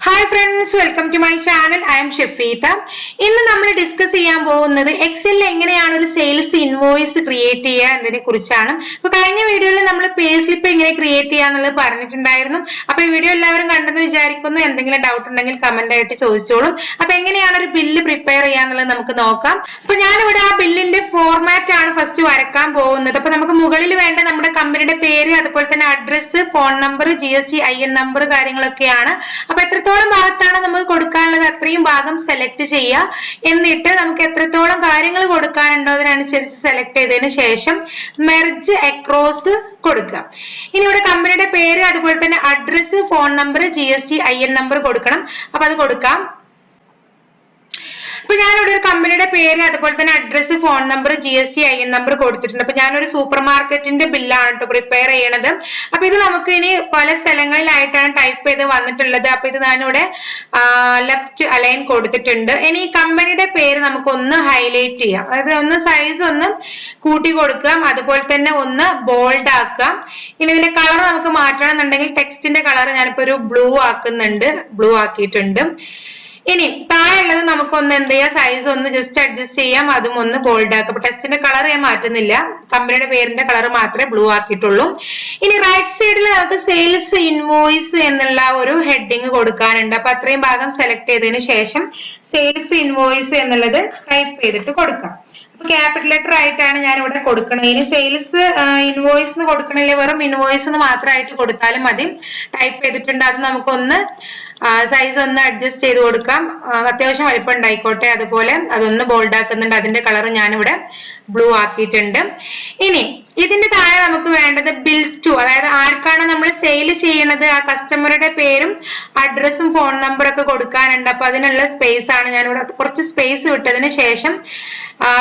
Hi friends, welcome to my channel. I am Shafita. ഇന്ന് നമ്മൾ discuss ചെയ്യാൻ പോകുന്നത് എക്സലിൽ എങ്ങനെയാണ് ഒരു സെയിൽസ് ഇൻവോയ്സ് ക്രിയേറ്റ് ചെയ്യുക എന്നതിനെ കുറിച്ചാണ്. അപ്പൊ കഴിഞ്ഞ വീഡിയോയിൽ നമ്മൾ പേ സ്ലിപ്പ് എങ്ങനെ ക്രിയേറ്റ് ചെയ്യാന്നുള്ളത് പറഞ്ഞിട്ടുണ്ടായിരുന്നു. അപ്പൊ ഈ വീഡിയോ എല്ലാവരും കണ്ടെന്ന് വിചാരിക്കുന്നു. എന്തെങ്കിലും ഡൗട്ട് ഉണ്ടെങ്കിൽ കമന്റ് ആയിട്ട് ചോദിച്ചോളൂ. അപ്പൊ എങ്ങനെയാണ് ഒരു ബില്ല് പ്രിപ്പയർ ചെയ്യാന്നുള്ളത് നമുക്ക് നോക്കാം. അപ്പൊ ഞാനിവിടെ ആ ബില്ലിന്റെ ഫോർമാറ്റ് ആണ് ഫസ്റ്റ് വരക്കാൻ പോകുന്നത്. അപ്പൊ നമുക്ക് മുകളിൽ വേണ്ട നമ്മുടെ കമ്പനിയുടെ പേര്, അതുപോലെ തന്നെ address, phone number, GST IN number കാര്യങ്ങളൊക്കെയാണ്. അപ്പൊ എത്രത്തോളം ഭാഗത്താണ് നമുക്ക് കൊടുക്കാനുള്ളത് അത്രയും ഭാഗം സെലക്ട് ചെയ്യുക. എന്നിട്ട് നമുക്ക് എത്രത്തോളം കാര്യങ്ങൾ കൊടുക്കാനുണ്ടോ അതിനനുസരിച്ച് സെലക്ട് ചെയ്തതിന് ശേഷം മെർജ് അക്രോസ് കൊടുക്കുക. ഇനി ഇവിടെ കമ്പനിയുടെ പേര്, അതുപോലെ തന്നെ address, phone number, GST IN number കൊടുക്കണം. അപ്പൊ അത് കൊടുക്കാം. അപ്പൊ ഞാനിവിടെ ഒരു കമ്പനിയുടെ പേര്, അതുപോലെ തന്നെ address, phone number, GST IN number കൊടുത്തിട്ടുണ്ട്. അപ്പൊ ഞാനൊരു സൂപ്പർ മാർക്കറ്റിന്റെ ബില്ലാണ് കേട്ടോ പ്രിപ്പയർ ചെയ്യണത്. അപ്പൊ ഇത് നമുക്ക് ഇനി പല സ്ഥലങ്ങളിലായിട്ടാണ് ടൈപ്പ് ചെയ്ത് വന്നിട്ടുള്ളത്. അപ്പൊ ഇത് ഞാനിവിടെ ലെഫ്റ്റ് അലൈൻ കൊടുത്തിട്ടുണ്ട്. ഇനി ഈ കമ്പനിയുടെ പേര് നമുക്കൊന്ന് ഹൈലൈറ്റ് ചെയ്യാം. അതായത് ഒന്ന് സൈസ് ഒന്ന് കൂട്ടി കൊടുക്കാം, അതുപോലെ തന്നെ ഒന്ന് ബോൾഡ് ആക്കാം. ഇനി ഇതിന്റെ കളർ നമുക്ക് മാറ്റണം എന്നുണ്ടെങ്കിൽ ടെക്സ്റ്റിന്റെ കളർ ഞാനിപ്പോ ഒരു ബ്ലൂ ആക്കുന്നുണ്ട്, ബ്ലൂ ആക്കിയിട്ടുണ്ട്. ഇനി താഴെയുള്ളത് നമുക്കൊന്ന് എന്ത് ചെയ്യാം, സൈസ് ഒന്ന് ജസ്റ്റ് അഡ്ജസ്റ്റ് ചെയ്യാം, അതും ഒന്ന് ബോൾഡ് ആക്കാം. അപ്പൊ ടെക്സ്റ്റിന്റെ കളർ ഞാൻ മാറ്റുന്നില്ല, കമ്പനിയുടെ പേരിന്റെ കളർ മാത്രമേ ബ്ലൂ ആക്കിയിട്ടുള്ളൂ. ഇനി റൈറ്റ് സൈഡിൽ നമുക്ക് സെയിൽസ് ഇൻവോയ്സ് എന്നുള്ള ഒരു ഹെഡിങ് കൊടുക്കാനുണ്ട്. അപ്പൊ അത്രയും ഭാഗം സെലക്ട് ചെയ്തതിന് ശേഷം സെയിൽസ് ഇൻവോയ്സ് എന്നുള്ളത് ടൈപ്പ് ചെയ്തിട്ട് കൊടുക്കാം. അപ്പൊ ക്യാപിറ്റൽ ലെറ്റർ ആയിട്ടാണ് ഞാൻ ഇവിടെ കൊടുക്കുന്നത്. ഇനി സെയിൽസ് ഇൻവോയ്സ് എന്ന് കൊടുക്കണില്ല, വെറും ഇൻവോയ്സ് എന്ന് മാത്രമായിട്ട് കൊടുത്താലും മതി. ടൈപ്പ് ചെയ്തിട്ടുണ്ട്, അത് നമുക്കൊന്ന് സൈസ് ഒന്ന് അഡ്ജസ്റ്റ് ചെയ്ത് കൊടുക്കാം. അത്യാവശ്യം വലിപ്പം ഉണ്ടായിക്കോട്ടെ. അതുപോലെ അതൊന്ന് ബോൾഡ് ആക്കുന്നുണ്ട്, അതിന്റെ കളർ ഞാനിവിടെ ബ്ലൂ ആക്കിയിട്ടുണ്ട്. ഇനി ഇതിന്റെ താഴെ നമുക്ക് വേണ്ടത് ബിൽ ടു, അതായത് ആർക്കാണ് നമ്മൾ സെയിൽ ചെയ്യണത് ആ കസ്റ്റമറുടെ പേരും അഡ്രസ്സും ഫോൺ നമ്പറും ഒക്കെ കൊടുക്കാനുണ്ട്. അപ്പൊ അതിനുള്ള സ്പേസ് ആണ് ഞാനിവിടെ കുറച്ച് സ്പേസ് വിട്ടതിന് ശേഷം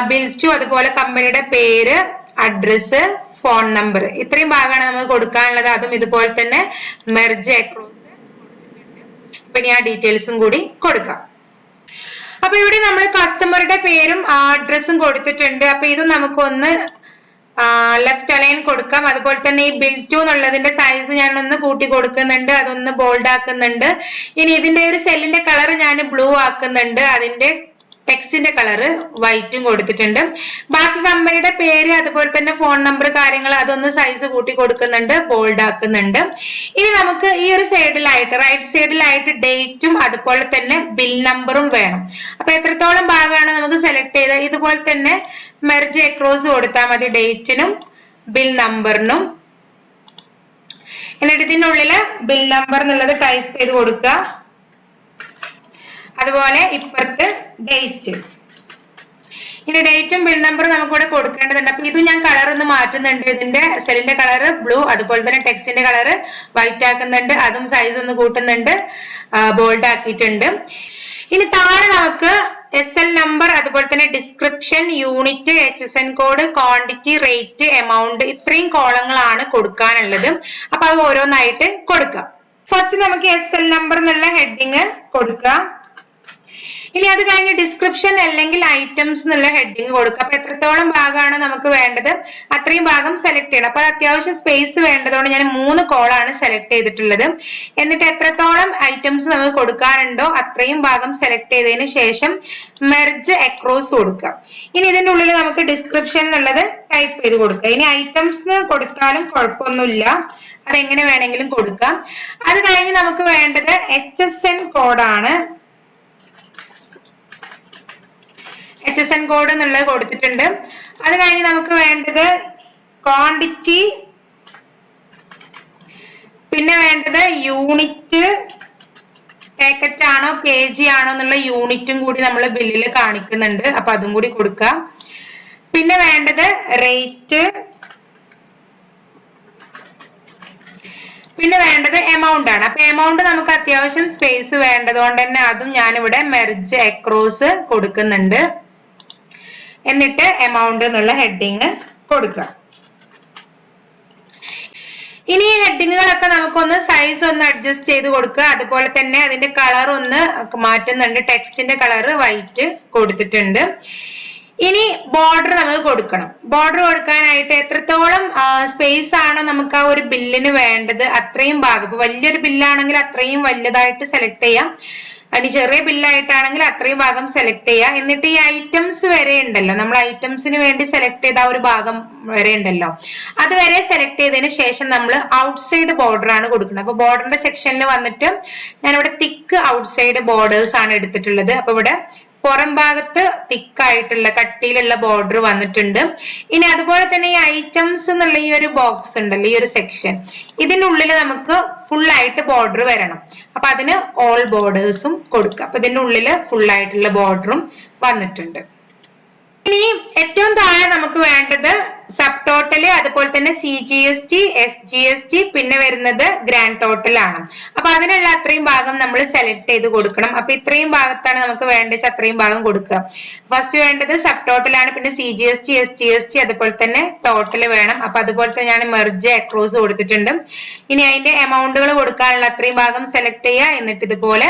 ബിൽ ടു, അതുപോലെ കമ്പനിയുടെ പേര്, അഡ്രസ്, ഫോൺ നമ്പർ, ഇത്രയും ഭാഗമാണ് നമുക്ക് കൊടുക്കാനുള്ളത്. അതും ഇതുപോലെ തന്നെ മെർജ് അക്രോസ്. ഇനി ആ ഡീറ്റെയിൽസും കൂടി കൊടുക്കാം. അപ്പൊ ഇവിടെ നമ്മൾ കസ്റ്റമറുടെ പേരും അഡ്രസ്സും കൊടുത്തിട്ടുണ്ട്. അപ്പൊ ഇത് നമുക്കൊന്ന് ലെഫ്റ്റ് അലൈൻ കൊടുക്കാം. അതുപോലെ തന്നെ ഈ ബിൽ ടു എന്നുള്ളതിന്റെ സൈസ് ഞാൻ ഒന്ന് കൂട്ടി കൊടുക്കുന്നുണ്ട്, അതൊന്ന് ബോൾഡ് ആക്കുന്നുണ്ട്. ഇനി ഇതിന്റെ ഒരു സെല്ലിന്റെ കളർ ഞാൻ ബ്ലൂ ആക്കുന്നുണ്ട്, അതിന്റെ ടെക്സ്റ്റിന്റെ കളർ വൈറ്റും കൊടുത്തിട്ടുണ്ട്. ബാക്കി കമ്പനിയുടെ പേര്, അതുപോലെ തന്നെ ഫോൺ നമ്പർ കാര്യങ്ങൾ അതൊന്ന് സൈസ് കൂട്ടി കൊടുക്കുന്നുണ്ട്, ബോൾഡ് ആക്കുന്നുണ്ട്. ഇനി നമുക്ക് ഈ ഒരു സൈഡിലായിട്ട് റൈറ്റ് സൈഡിലായിട്ട് ഡേറ്റും അതുപോലെ തന്നെ ബിൽ നമ്പറും വേണം. അപ്പൊ എത്രത്തോളം ഭാഗമാണ് നമുക്ക് സെലക്ട് ചെയ്ത് ഇതുപോലെ തന്നെ മെർജ് അക്രോസ് കൊടുത്താൽ മതി, ഡേറ്റിനും ബിൽ നമ്പറിനും. എന്നിട്ട് ഇതിനുള്ളില് ബിൽ നമ്പർ എന്നുള്ളത് ടൈപ്പ് ചെയ്ത് കൊടുക്കുക. അതുപോലെ ഇപ്പുറത്ത് ഡേറ്റ്. ഇനി ഡേറ്റും ബിൽ നമ്പറും നമുക്കിവിടെ കൊടുക്കേണ്ടതുണ്ട്. അപ്പൊ ഇത് ഞാൻ കളർ ഒന്ന് മാറ്റുന്നുണ്ട്. ഇതിന്റെ സെല്ലിന്റെ കളർ ബ്ലൂ, അതുപോലെ തന്നെ ടെക്സ്റ്റിന്റെ കളർ വൈറ്റ് ആക്കുന്നുണ്ട്, അതും സൈസ് ഒന്ന് കൂട്ടുന്നുണ്ട്, ബോൾഡ് ആക്കിയിട്ടുണ്ട്. ഇനി താഴെ നമുക്ക് SL നമ്പർ, അതുപോലെ തന്നെ description, unit, HSN code, quantity, rate, amount, ഇത്രയും കോളങ്ങളാണ് കൊടുക്കാനുള്ളത്. അപ്പൊ അത് ഓരോന്നായിട്ട് കൊടുക്കാം. ഫസ്റ്റ് നമുക്ക് SL നമ്പർ എന്നുള്ള ഹെഡിങ് കൊടുക്കാം. ഇനി അത് കഴിഞ്ഞ് ഡിസ്ക്രിപ്ഷൻ അല്ലെങ്കിൽ ഐറ്റംസ് എന്നുള്ള ഹെഡിങ് കൊടുക്കുക. അപ്പൊ എത്രത്തോളം ഭാഗമാണ് നമുക്ക് വേണ്ടത് അത്രയും ഭാഗം സെലക്ട് ചെയ്യണം. അപ്പൊ അത്യാവശ്യം സ്പേസ് വേണ്ടതുകൊണ്ട് ഞാൻ 3 കോളാണ് സെലക്ട് ചെയ്തിട്ടുള്ളത്. എന്നിട്ട് എത്രത്തോളം ഐറ്റംസ് നമുക്ക് കൊടുക്കാനുണ്ടോ അത്രയും ഭാഗം സെലക്ട് ചെയ്തതിന് ശേഷം മെർജ് അക്രോസ് കൊടുക്കുക. ഇനി ഇതിന്റെ ഉള്ളിൽ നമുക്ക് ഡിസ്ക്രിപ്ഷൻ എന്നുള്ളത് ടൈപ്പ് ചെയ്ത് കൊടുക്കുക. ഇനി ഐറ്റംസ് കൊടുത്താലും കുഴപ്പമൊന്നുമില്ല, അതെങ്ങനെ വേണമെങ്കിലും കൊടുക്കാം. അത് കഴിഞ്ഞ് നമുക്ക് വേണ്ടത് HSN കോഡാണ്. HSN കോഡ് എന്നുള്ളത് കൊടുത്തിട്ടുണ്ട്. അത് കഴിഞ്ഞ് നമുക്ക് വേണ്ടത് ക്വാണ്ടിറ്റി, പിന്നെ വേണ്ടത് യൂണിറ്റ്, പാക്കറ്റ് ആണോ KG ആണോ എന്നുള്ള യൂണിറ്റും കൂടി നമ്മൾ ബില്ലിൽ കാണിക്കുന്നുണ്ട്. അപ്പൊ അതും കൂടി കൊടുക്കാം. പിന്നെ വേണ്ടത് റേറ്റ്, പിന്നെ വേണ്ടത് എമൗണ്ട് ആണ്. അപ്പൊ എമൗണ്ട് നമുക്ക് അത്യാവശ്യം സ്പേസ് വേണ്ടതുകൊണ്ട് തന്നെ അതും ഞാനിവിടെ മെർജ് അക്രോസ് കൊടുക്കുന്നുണ്ട്. എന്നിട്ട് എമൗണ്ട് എന്നുള്ള ഹെഡിങ് കൊടുക്കാം. ഇനി ഈ ഹെഡിങ്ങുകളൊക്കെ നമുക്കൊന്ന് സൈസ് ഒന്ന് അഡ്ജസ്റ്റ് ചെയ്ത് കൊടുക്കുക. അതുപോലെ തന്നെ അതിന്റെ കളർ ഒന്ന് മാറ്റുന്നുണ്ട്, ടെക്സ്റ്റിന്റെ കളർ വൈറ്റ് കൊടുത്തിട്ടുണ്ട്. ഇനി ബോർഡർ നമുക്ക് കൊടുക്കണം. ബോർഡർ കൊടുക്കാനായിട്ട് എത്രത്തോളം സ്പേസ് ആണ് നമുക്ക് ആ ഒരു ബില്ലിന് വേണ്ടത് അത്രയും ഭാഗം. ഇപ്പൊ വലിയൊരു ബില്ലാണെങ്കിൽ അത്രയും വലുതായിട്ട് സെലക്ട് ചെയ്യാം. ഇനി ചെറിയ ബില്ലായിട്ടാണെങ്കിൽ അത്രയും ഭാഗം സെലക്ട് ചെയ്യാം. എന്നിട്ട് ഈ ഐറ്റംസ് വരെ ഉണ്ടല്ലോ, നമ്മൾ ഐറ്റംസിന് വേണ്ടി സെലക്ട് ചെയ്ത ആ ഒരു ഭാഗം വരെ ഉണ്ടല്ലോ, അതുവരെ സെലക്ട് ചെയ്തതിന് ശേഷം നമ്മൾ ഔട്ട്സൈഡ് ബോർഡർ ആണ് കൊടുക്കുന്നത്. അപ്പൊ ബോർഡറിന്റെ സെക്ഷനിൽ വന്നിട്ട് ഞാനിവിടെ തിക്ക് ഔട്ട്സൈഡ് ബോർഡേഴ്സ് ആണ് എടുത്തിട്ടുള്ളത്. അപ്പൊ ഇവിടെ പുറം ഭാഗത്ത് തിക്കായിട്ടുള്ള കട്ടിയിലുള്ള ബോർഡർ വന്നിട്ടുണ്ട്. ഇനി അതുപോലെ തന്നെ ഈ ഐറ്റംസ് എന്നുള്ള ഈ ഒരു ബോക്സ് ഉണ്ടല്ലോ, ഈ ഒരു സെക്ഷൻ, ഇതിനുള്ളിൽ നമുക്ക് ഫുൾ ആയിട്ട് ബോർഡർ വരണം. അപ്പൊ അതിന് ഓൾ ബോർഡേഴ്സും കൊടുക്കുക. അപ്പൊ ഇതിന്റെ ഉള്ളില് ഫുൾ ആയിട്ടുള്ള ബോർഡറും വന്നിട്ടുണ്ട്. ഇനി ഏറ്റവും താഴെ നമുക്ക് വേണ്ടത് സബ് ടോട്ടല്, അതുപോലെ തന്നെ CGST, SGST, പിന്നെ വരുന്നത് ഗ്രാൻഡ് ടോട്ടൽ ആണ്. അപ്പൊ അതിനുള്ള അത്രയും ഭാഗം നമ്മൾ സെലക്ട് ചെയ്ത് കൊടുക്കണം. അപ്പൊ ഇത്രയും ഭാഗത്താണ് നമുക്ക് വേണ്ടത്, അത്രയും ഭാഗം കൊടുക്കുക. ഫസ്റ്റ് വേണ്ടത് സബ് ടോട്ടൽ ആണ്, പിന്നെ CGST, SGST, അതുപോലെ തന്നെ ടോട്ടൽ വേണം. അപ്പൊ അതുപോലെ തന്നെ ഞാൻ മെർജ് അക്രോസ് കൊടുത്തിട്ടുണ്ട്. ഇനി അതിന്റെ എമൗണ്ടുകൾ കൊടുക്കാനുള്ള അത്രയും ഭാഗം സെലക്ട് ചെയ്യുക, എന്നിട്ട് ഇതുപോലെ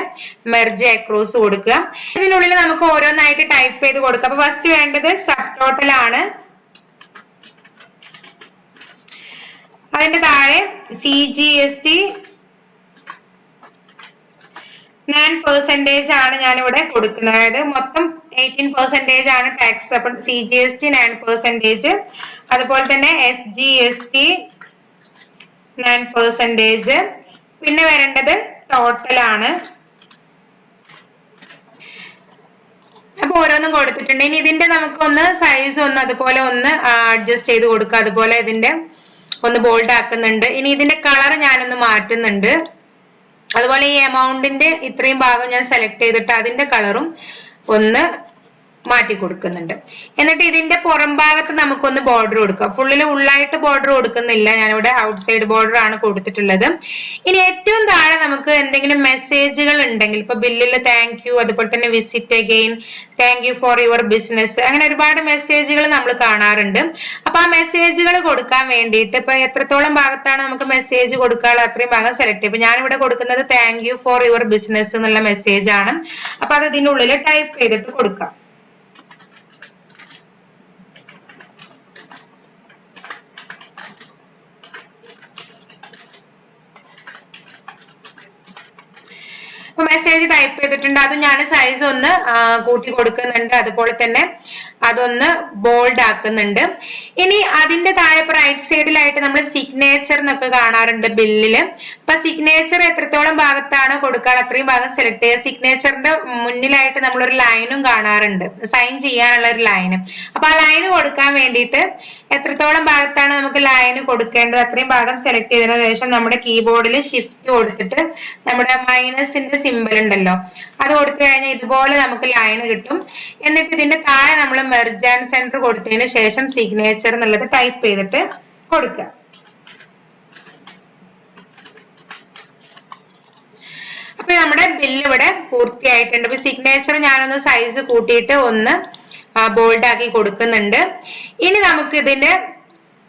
മെർജ് അക്രോസ് കൊടുക്കുക. ഇതിനുള്ളിൽ നമുക്ക് ഓരോന്നായിട്ട് ടൈപ്പ് ചെയ്ത് കൊടുക്കുക. അപ്പൊ ഫസ്റ്റ് വേണ്ടത് സബ് ടോട്ടൽ ആണ്. അതിന്റെ താഴെ CGST 9% ആണ് ഞാനിവിടെ കൊടുക്കുന്നത്. അതായത് മൊത്തം 18% ആണ് ടാക്സ്. അപ്പൊ CGST 9%, അതുപോലെ തന്നെ SGST 9%, പിന്നെ വരേണ്ടത് ടോട്ടൽ ആണ്. അപ്പൊ ഓരോന്നും കൊടുത്തിട്ടുണ്ട്. ഇനി ഇതിന്റെ നമുക്കൊന്ന് സൈസ് ഒന്ന് അതുപോലെ ഒന്ന് അഡ്ജസ്റ്റ് ചെയ്ത് കൊടുക്കുക. അതുപോലെ ഇതിന്റെ ഒന്ന് ബോൾഡ് ആക്കുന്നുണ്ട്. ഇനി ഇതിന്റെ കളർ ഞാനൊന്ന് മാറ്റുന്നുണ്ട്. അതുപോലെ ഈ എമൗണ്ടിന്റെ ഇത്രയും ഭാഗം ഞാൻ സെലക്ട് ചെയ്തിട്ട് അതിന്റെ കളറും ഒന്ന് മാറ്റി കൊടുക്കുന്നുണ്ട്. എന്നിട്ട് ഇതിന്റെ പുറം ഭാഗത്ത് നമുക്കൊന്ന് ബോർഡർ കൊടുക്കാം. ഫുള്ളിൽ ഉള്ളായിട്ട് ബോർഡർ കൊടുക്കുന്നില്ല, ഞാനിവിടെ ഔട്ട്സൈഡ് ബോർഡർ ആണ് കൊടുത്തിട്ടുള്ളത്. ഇനി ഏറ്റവും താഴെ നമുക്ക് എന്തെങ്കിലും മെസ്സേജുകൾ ഉണ്ടെങ്കിൽ, ഇപ്പൊ ബില്ലിൽ താങ്ക് യു, അതുപോലെ തന്നെ visit again, thank you for your business, അങ്ങനെ ഒരുപാട് മെസ്സേജുകൾ നമ്മൾ കാണാറുണ്ട്. അപ്പൊ ആ മെസ്സേജുകൾ കൊടുക്കാൻ വേണ്ടിയിട്ട് ഇപ്പൊ എത്രത്തോളം ഭാഗത്താണ് നമുക്ക് മെസ്സേജ് കൊടുക്കാനുള്ള അത്രയും ഭാഗം സെലക്ട് ചെയ്യും. ഇപ്പൊ ഞാനിവിടെ കൊടുക്കുന്നത് thank you for your business എന്നുള്ള മെസ്സേജ് ആണ്. അപ്പൊ അത് ഇതിന്റെ ഉള്ളിൽ ടൈപ്പ് ചെയ്തിട്ട് കൊടുക്കാം. മെസ്സേജ് ടൈപ്പ് ചെയ്തിട്ടുണ്ട്. അത് ഞാൻ സൈസ് ഒന്ന് കൂട്ടി കൊടുക്കുന്നുണ്ട്. അതുപോലെ തന്നെ അതൊന്ന് ബോൾഡ് ആക്കുന്നുണ്ട്. ഇനി അതിന്റെ താഴെ റൈറ്റ് സൈഡിലായിട്ട് നമ്മൾ സിഗ്നേച്ചർ എന്നൊക്കെ കാണാറുണ്ട് ബില്ലില്. അപ്പൊ സിഗ്നേച്ചർ എത്രത്തോളം ഭാഗത്താണ് കൊടുക്കാൻ അത്രയും ഭാഗം സെലക്ട് ചെയ്യുക. സിഗ്നേച്ചറിന്റെ മുന്നിലായിട്ട് നമ്മളൊരു ലൈനും കാണാറുണ്ട്, സൈൻ ചെയ്യാനുള്ള ഒരു ലൈന്. അപ്പൊ ആ ലൈന് കൊടുക്കാൻ വേണ്ടിയിട്ട് എത്രത്തോളം ഭാഗത്താണ് നമുക്ക് ലൈന് കൊടുക്കേണ്ടത് അത്രയും ഭാഗം സെലക്ട് ചെയ്തതിനു ശേഷം നമ്മുടെ കീബോർഡിൽ ഷിഫ്റ്റ് കൊടുത്തിട്ട് നമ്മുടെ മൈനസിന്റെ സിമ്പിൾ ഉണ്ടല്ലോ അത് കൊടുത്തു കഴിഞ്ഞാൽ ഇതുപോലെ നമുക്ക് ലൈന് കിട്ടും. എന്നിട്ട് ഇതിന്റെ താഴെ നമ്മൾ മെർജ് ആൻഡ് സെന്റർ കൊടുത്തതിന് ശേഷം സിഗ്നേച്ചർ എന്നുള്ളത് ടൈപ്പ് ചെയ്തിട്ട് കൊടുക്കുക. അപ്പൊ നമ്മുടെ ബില്ല് ഇവിടെ പൂർത്തിയായിട്ടുണ്ട്. ഇപ്പൊ സിഗ്നേച്ചർ ഞാനൊന്ന് സൈസ് കൂട്ടിയിട്ട് ഒന്ന് ബോൾഡ് ആക്കി കൊടുക്കുന്നുണ്ട്. ഇനി നമുക്ക് ഇതിന്റെ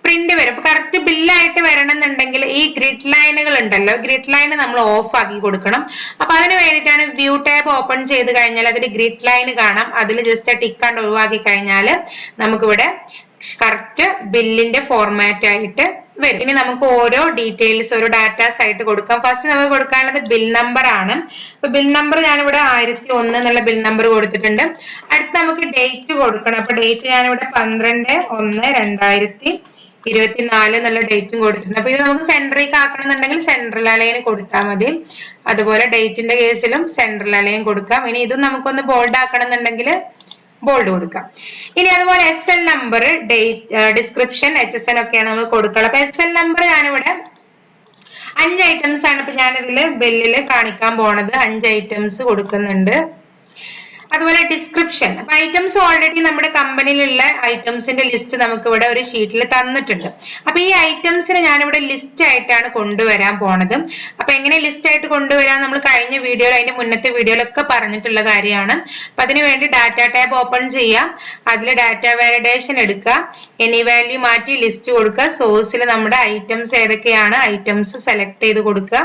പ്രിന്റ് വരും. അപ്പൊ കറക്റ്റ് ബില്ലായിട്ട് വരണം എന്നുണ്ടെങ്കിൽ ഈ ഗ്രിഡ് ലൈനുകൾ ഉണ്ടല്ലോ, ഗ്രിഡ് ലൈൻ നമ്മൾ ഓഫ് ആക്കി കൊടുക്കണം. അപ്പൊ അതിന് വേണ്ടിയിട്ടാണ് വ്യൂ ടാബ് ഓപ്പൺ ചെയ്ത് കഴിഞ്ഞാൽ അതിൽ ഗ്രിഡ് ലൈൻ കാണാം. അതിൽ ജസ്റ്റ് ടിക്ക് ആൻഡ് ഒഴിവാക്കി കഴിഞ്ഞാൽ നമുക്കിവിടെ കറക്റ്റ് ബില്ലിന്റെ ഫോർമാറ്റ് ആയിട്ട് വരും. ഇനി നമുക്ക് ഓരോ ഡീറ്റെയിൽസ് ഓരോ ഡാറ്റാസ് ആയിട്ട് കൊടുക്കാം. ഫസ്റ്റ് നമുക്ക് കൊടുക്കാനുള്ളത് ബിൽ നമ്പർ ആണ്. അപ്പൊ ബിൽ നമ്പർ ഞാനിവിടെ 1001 എന്നുള്ള ബിൽ നമ്പർ കൊടുത്തിട്ടുണ്ട്. അടുത്ത് നമുക്ക് ഡേറ്റ് കൊടുക്കണം. അപ്പൊ ഡേറ്റ് ഞാനിവിടെ 12/1/2024 എന്നുള്ള ഡേറ്റും കൊടുത്തിട്ടുണ്ട്. അപ്പൊ ഇത് നമുക്ക് സെൻട്രലേക്ക് ആക്കണം എന്നുണ്ടെങ്കിൽ സെൻട്രൽ അലൈൻ കൊടുത്താൽ മതി. അതുപോലെ ഡേറ്റിന്റെ കേസിലും സെൻട്രൽ അലൈൻ കൊടുക്കാം. ഇനി ഇതും നമുക്കൊന്ന് ബോൾഡ് ആക്കണം എന്നുണ്ടെങ്കിൽ ബോൾഡ് കൊടുക്കാം. ഇനി അതുപോലെ SL number, date, description, HSN ഒക്കെയാണ് നമ്മൾ കൊടുക്കുക. അപ്പൊ SL നമ്പർ ഞാനിവിടെ 5 ഐറ്റംസ് ആണ് ഇപ്പൊ ഞാനിതില് ബില്ലില് കാണിക്കാൻ പോണത്. 5 ഐറ്റംസ് കൊടുക്കുന്നുണ്ട്. അതുപോലെ ഡിസ്ക്രിപ്ഷൻ, അപ്പൊ ഐറ്റംസ് ഓൾറെഡി നമ്മുടെ കമ്പനിയിലുള്ള ഐറ്റംസിന്റെ ലിസ്റ്റ് നമുക്ക് ഇവിടെ ഒരു ഷീറ്റിൽ തന്നിട്ടുണ്ട്. അപ്പൊ ഈ ഐറ്റംസിന് ഞാനിവിടെ ലിസ്റ്റ് ആയിട്ടാണ് കൊണ്ടുവരാൻ പോണത്. അപ്പൊ എങ്ങനെ ലിസ്റ്റ് ആയിട്ട് കൊണ്ടുവരാൻ നമ്മൾ കഴിഞ്ഞ വീഡിയോയിൽ അതിന്റെ മുന്നത്തെ വീഡിയോയിലൊക്കെ പറഞ്ഞിട്ടുള്ള കാര്യമാണ്. അപ്പൊ അതിനു വേണ്ടി ഡാറ്റ ടാബ് ഓപ്പൺ ചെയ്യാം. അതിൽ ഡാറ്റ വാലിഡേഷൻ എടുക്കുക, എനി വാല്യൂ മാറ്റി ലിസ്റ്റ് കൊടുക്കുക. സോഴ്സിൽ നമ്മുടെ ഐറ്റംസ് ഏതൊക്കെയാണ് ഐറ്റംസ് സെലക്ട് ചെയ്ത് കൊടുക്കുക.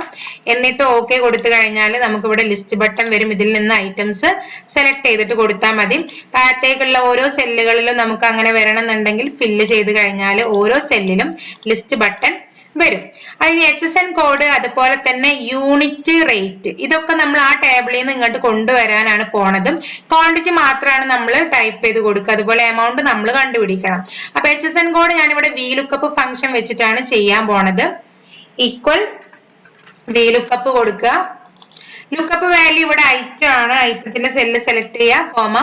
എന്നിട്ട് ഓക്കെ കൊടുത്തു കഴിഞ്ഞാൽ നമുക്ക് ഇവിടെ ലിസ്റ്റ് ബട്ടൺ വരും. ഇതിൽ നിന്ന് ഐറ്റംസ് സെലക്ട് സെലക്ട് ചെയ്തിട്ട് കൊടുത്താൽ മതി. താഴത്തേക്കുള്ള ഓരോ സെല്ലുകളിലും നമുക്ക് അങ്ങനെ വരണമെന്നുണ്ടെങ്കിൽ ഫില്ല് ചെയ്ത് കഴിഞ്ഞാൽ ഓരോ സെല്ലിലും ലിസ്റ്റ് ബട്ടൺ വരും. അതിന് HSN കോഡ് അതുപോലെ തന്നെ യൂണിറ്റ് റേറ്റ് ഇതൊക്കെ നമ്മൾ ആ ടേബിളിൽ നിന്ന് ഇങ്ങോട്ട് കൊണ്ടുവരാനാണ് പോണത്. ക്വാണ്ടിറ്റി മാത്രമാണ് നമ്മൾ ടൈപ്പ് ചെയ്ത് കൊടുക്കുക. അതുപോലെ എമൗണ്ട് നമ്മൾ കണ്ടുപിടിക്കണം. അപ്പൊ HSN കോഡ് ഞാനിവിടെ VLOOKUP ഫംഗ്ഷൻ വെച്ചിട്ടാണ് ചെയ്യാൻ പോണത്. ഈക്വൽ VLOOKUP കൊടുക്കുക. ലുക്കപ്പ് വാല്യൂ ഇവിടെ ഐറ്റം ആണ്. ഐറ്റത്തിന്റെ സെല്ല് സെലക്ട് ചെയ്യുക, കോമ.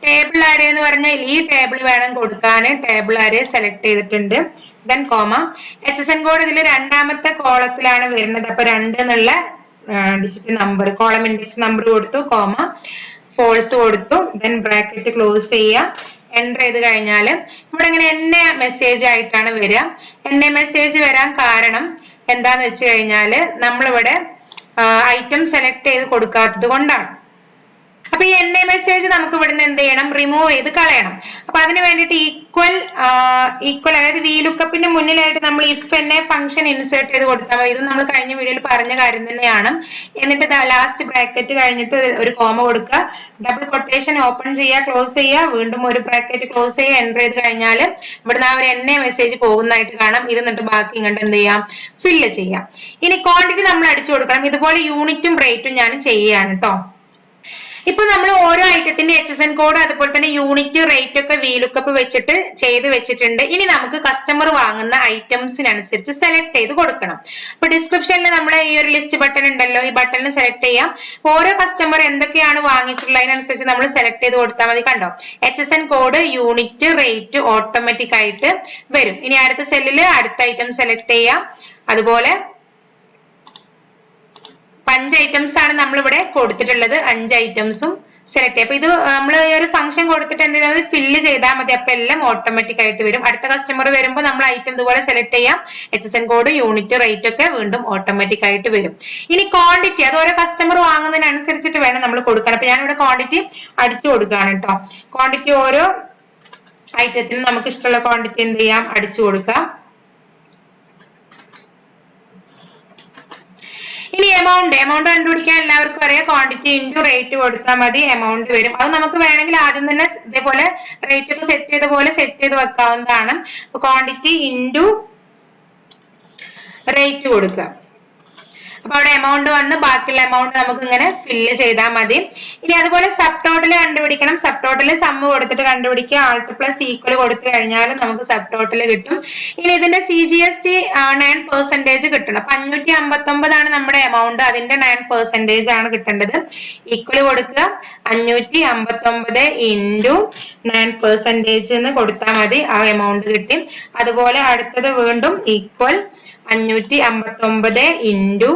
ടേബിൾ ആരേ എന്ന് പറഞ്ഞാൽ ഈ ടേബിൾ വേണം കൊടുക്കാൻ. ടേബിൾ ആരേ സെലക്ട് ചെയ്തിട്ടുണ്ട്. Then comma. HSN കോഡ് ഇതിൽ രണ്ടാമത്തെ കോളത്തിലാണ് വരുന്നത്. അപ്പൊ 2 എന്നുള്ള digit number column index number കൊടുത്തു, കോമ. ഫോൾസ് കൊടുത്തു. ദെൻ ബ്രാക്കറ്റ് ക്ലോസ് ചെയ്യുക. എൻ്റർ ചെയ്ത് കഴിഞ്ഞാൽ ഇവിടെ ഇങ്ങനെ എന്നെ മെസ്സേജ് ആയിട്ടാണ് വരിക. എന്നെ മെസ്സേജ് വരാൻ കാരണം എന്താന്ന് വെച്ച് കഴിഞ്ഞാല് നമ്മളിവിടെ ഐറ്റം സെലക്ട് ചെയ്ത് കൊടുക്കാത്തത് കൊണ്ടാണ്. അപ്പൊ ഈ എന്നെ മെസ്സേജ് നമുക്ക് ഇവിടുന്ന് എന്ത് ചെയ്യണം, റിമൂവ് ചെയ്ത് കളയണം. അപ്പൊ അതിന് വേണ്ടിയിട്ട് ഈക്വൽ അതായത് VLOOKUPന്റെ മുന്നിലായിട്ട് നമ്മൾ ഇഫ് എന്നെ ഫംഗ്ഷൻ ഇൻസേർട്ട് ചെയ്ത് കൊടുത്താൽ മതി. ഇത് നമ്മൾ കഴിഞ്ഞ വീഡിയോയിൽ പറഞ്ഞ കാര്യം തന്നെയാണ്. എന്നിട്ട് ലാസ്റ്റ് ബ്രാക്കറ്റ് കഴിഞ്ഞിട്ട് ഒരു കോമ കൊടുക്കുക, ഡബിൾ കൊട്ടേഷൻ ഓപ്പൺ ചെയ്യുക, ക്ലോസ് ചെയ്യുക, വീണ്ടും ഒരു ബ്രാക്കറ്റ് ക്ലോസ് ചെയ്യുക, എൻ്റർ ചെയ്ത് കഴിഞ്ഞാൽ ഇവിടുന്ന് ആ ഒരു എന്നെ മെസ്സേജ് പോകുന്നതായിട്ട് കാണാം. ഇത് എന്നിട്ട് ബാക്കി ഇങ്ങോട്ട് എന്ത് ചെയ്യാം, ഫില്ല് ചെയ്യാം. ഇനി ക്വാണ്ടിറ്റി നമ്മൾ അടിച്ചു കൊടുക്കണം. ഇതുപോലെ യൂണിറ്റും റേറ്റും ഞാൻ ചെയ്യാണ് കേട്ടോ. ഇപ്പൊ നമ്മൾ ഓരോ ഐറ്റത്തിന്റെ HSN കോഡ് അതുപോലെ തന്നെ യൂണിറ്റ് റേറ്റ് ഒക്കെ VLOOKUP വെച്ചിട്ട് ചെയ്ത് വെച്ചിട്ടുണ്ട്. ഇനി നമുക്ക് കസ്റ്റമർ വാങ്ങുന്ന ഐറ്റംസിനനുസരിച്ച് സെലക്ട് ചെയ്ത് കൊടുക്കണം. അപ്പൊ ഡിസ്ക്രിപ്ഷനിൽ നമ്മുടെ ഈ ഒരു ലിസ്റ്റ് ബട്ടൺ ഉണ്ടല്ലോ, ഈ ബട്ടണിൽ സെലക്ട് ചെയ്യാം. ഓരോ കസ്റ്റമർ എന്തൊക്കെയാണ് വാങ്ങിച്ചിട്ടുള്ളത് അതിനനുസരിച്ച് നമ്മൾ സെലക്ട് ചെയ്ത് കൊടുത്താൽ മതി. കണ്ടോ, HSN code unit rate automatic ആയിട്ട് വരും. ഇനി അടുത്ത സെല്ലില് അടുത്ത ഐറ്റം സെലക്ട് ചെയ്യാം. അതുപോലെ 5 ഐറ്റംസ് ആണ് നമ്മൾ ഇവിടെ കൊടുത്തിട്ടുള്ളത്. 5 ഐറ്റംസും സെലക്ട് ചെയ്യാം. അപ്പൊ ഇത് നമ്മൾ ഈ ഒരു ഫംഗ്ഷൻ കൊടുത്തിട്ട് എന്ത് ചെയ്താൽ ഫില്ല് ചെയ്താൽ മതി. അപ്പൊ എല്ലാം ഓട്ടോമാറ്റിക് ആയിട്ട് വരും. അടുത്ത കസ്റ്റമർ വരുമ്പോൾ നമ്മൾ ഐറ്റം ഇതുപോലെ സെലക്ട് ചെയ്യാം. HSN കോഡ് യൂണിറ്റ് റേറ്റ് ഒക്കെ വീണ്ടും ഓട്ടോമാറ്റിക് ആയിട്ട് വരും. ഇനി ക്വാണ്ടിറ്റി അത് ഓരോ കസ്റ്റമർ വാങ്ങുന്നതിനനുസരിച്ചിട്ട് വേണം നമ്മൾ കൊടുക്കാൻ. അപ്പൊ ഞാനിവിടെ ക്വാണ്ടിറ്റി അടിച്ചു കൊടുക്കുകയാണ് കേട്ടോ. ക്വാണ്ടിറ്റി ഓരോ ഐറ്റത്തിനും നമുക്ക് ഇഷ്ടമുള്ള ക്വാണ്ടിറ്റി എന്ത് ചെയ്യാം, അടിച്ചു കൊടുക്കാം. ഇനി എമൗണ്ട് കണ്ടുപിടിക്കാൻ എല്ലാവർക്കും അറിയാം. ക്വാണ്ടിറ്റി ഇൻറ്റു റേറ്റ് കൊടുത്താൽ മതി, എമൗണ്ട് വരും. അത് നമുക്ക് വേണമെങ്കിൽ ആദ്യം തന്നെ ഇതേപോലെ റേറ്റ് ഒക്കെ സെറ്റ് ചെയ്ത പോലെ സെറ്റ് ചെയ്ത് വെക്കാവുന്നതാണ്. അപ്പൊ ക്വാണ്ടിറ്റി ഇൻറ്റു റേറ്റ് കൊടുക്കുക. അപ്പൊ അവിടെ എമൗണ്ട് വന്ന് ബാക്കിയുള്ള എമൗണ്ട് നമുക്ക് ഇങ്ങനെ ഫില്ല് ചെയ്താൽ മതി. ഇനി അതുപോലെ സബ് ടോട്ടൽ കണ്ടുപിടിക്കണം. സബ് ടോട്ടൽ സമ്മ് കൊടുത്തിട്ട് കണ്ടുപിടിക്കുക. ആൾട്ട് പ്ലസ് ഈക്വൽ കൊടുത്തു കഴിഞ്ഞാൽ നമുക്ക് സബ് ടോട്ടൽ കിട്ടും. ഇനി ഇതിന്റെ CGST 9% കിട്ടണം. അപ്പൊ 559 ആണ് നമ്മുടെ എമൗണ്ട്. അതിന്റെ 9% ആണ് കിട്ടേണ്ടത്. ഈക്വൽ കൊടുക്കുക. 559 ഇൻറ്റു 9% എന്ന് കൊടുത്താൽ മതി, ആ എമൗണ്ട് കിട്ടി. അതുപോലെ അടുത്തത് വീണ്ടും ഈക്വൽ 559 ഇൻറ്റു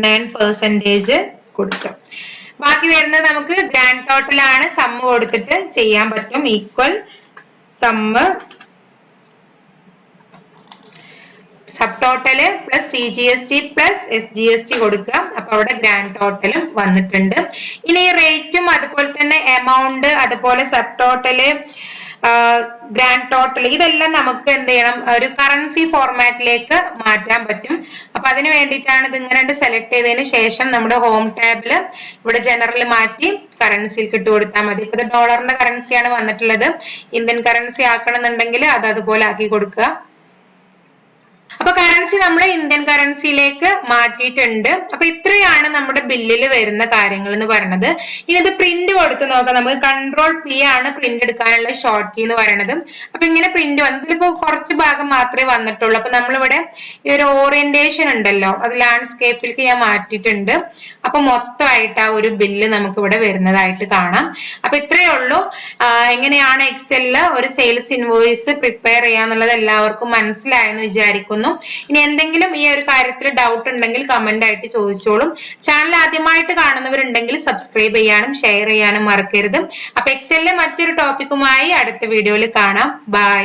9% കൊടുക്കുക. ബാക്കി വരുന്നത് നമുക്ക് ഗ്രാൻഡ് ടോട്ടൽ ആണ്. സമ്മ് കൊടുത്തിട്ട് ചെയ്യാൻ പറ്റും. Equal sum sub total plus CGST plus SGST കൊടുക്കുക. അപ്പൊ അവിടെ ഗ്രാൻഡ് ടോട്ടലും വന്നിട്ടുണ്ട്. ഇനി റേറ്റും അതുപോലെ തന്നെ എമൗണ്ട് അതുപോലെ സബ് ടോട്ടല് ഗ്രാൻഡ് ടോട്ടൽ ഇതെല്ലാം നമുക്ക് എന്ത് ചെയ്യണം, ഒരു കറൻസി ഫോർമാറ്റിലേക്ക് മാറ്റാൻ പറ്റും. അപ്പൊ അതിന് വേണ്ടിയിട്ടാണ് ഇത് ഇങ്ങനെ സെലക്ട് ചെയ്തതിന് ശേഷം നമ്മുടെ ഹോം ടാബില് ഇവിടെ ജനറൽ മാറ്റി കറൻസിയിൽ ഇട്ട് കൊടുത്താൽ മതി. ഇപ്പൊ ഇത് ഡോളറിന്റെ കറൻസിയാണ് വന്നിട്ടുള്ളത്. ഇന്ത്യൻ കറൻസി ആക്കണം എന്നുണ്ടെങ്കിൽ അത് അതുപോലെ ആക്കി കൊടുക്കുക. അപ്പൊ കറൻസി നമ്മൾ ഇന്ത്യൻ കറൻസിയിലേക്ക് മാറ്റിയിട്ടുണ്ട്. അപ്പൊ ഇത്രയാണ് നമ്മുടെ ബില്ലിൽ വരുന്ന കാര്യങ്ങൾ എന്ന് പറയുന്നത്. ഇനി ഇത് പ്രിന്റ് കൊടുത്ത് നോക്കാം. നമുക്ക് Ctrl+P ആണ് പ്രിന്റ് എടുക്കാനുള്ള ഷോർട്ട് കീ എന്ന് പറയുന്നത്. അപ്പൊ ഇങ്ങനെ പ്രിന്റ് വന്നതിലിപ്പോ കുറച്ച് ഭാഗം മാത്രമേ വന്നിട്ടുള്ളൂ. അപ്പൊ നമ്മളിവിടെ ഈ ഒരു ഓറിയന്റേഷൻ ഉണ്ടല്ലോ, അത് ലാൻഡ്സ്കേപ്പിലേക്ക് ഞാൻ മാറ്റിയിട്ടുണ്ട്. അപ്പൊ മൊത്തമായിട്ട് ആ ഒരു ബില്ല് നമുക്ക് ഇവിടെ വരുന്നതായിട്ട് കാണാം. അപ്പൊ ഇത്രയേ ഉള്ളൂ. എങ്ങനെയാണ് എക്സലില് ഒരു സെയിൽസ് ഇൻവോയ്സ് പ്രിപ്പയർ ചെയ്യാന്നുള്ളത് എല്ലാവർക്കും മനസ്സിലായെന്ന് വിചാരിക്കുന്നു. ഇനി എന്തെങ്കിലും ഈ ഒരു കാര്യത്തിൽ ഡൗട്ട് ഉണ്ടെങ്കിൽ കമന്റ് ആയിട്ട് ചോദിച്ചോളും. ചാനൽ ആദ്യമായിട്ട് കാണുന്നവരുണ്ടെങ്കിൽ സബ്സ്ക്രൈബ് ചെയ്യാനും ഷെയർ ചെയ്യാനും മറക്കരുത്. അപ്പൊ എക്സലിലെ മറ്റൊരു ടോപ്പിക്കുമായി അടുത്ത വീഡിയോയിൽ കാണാം. ബൈ.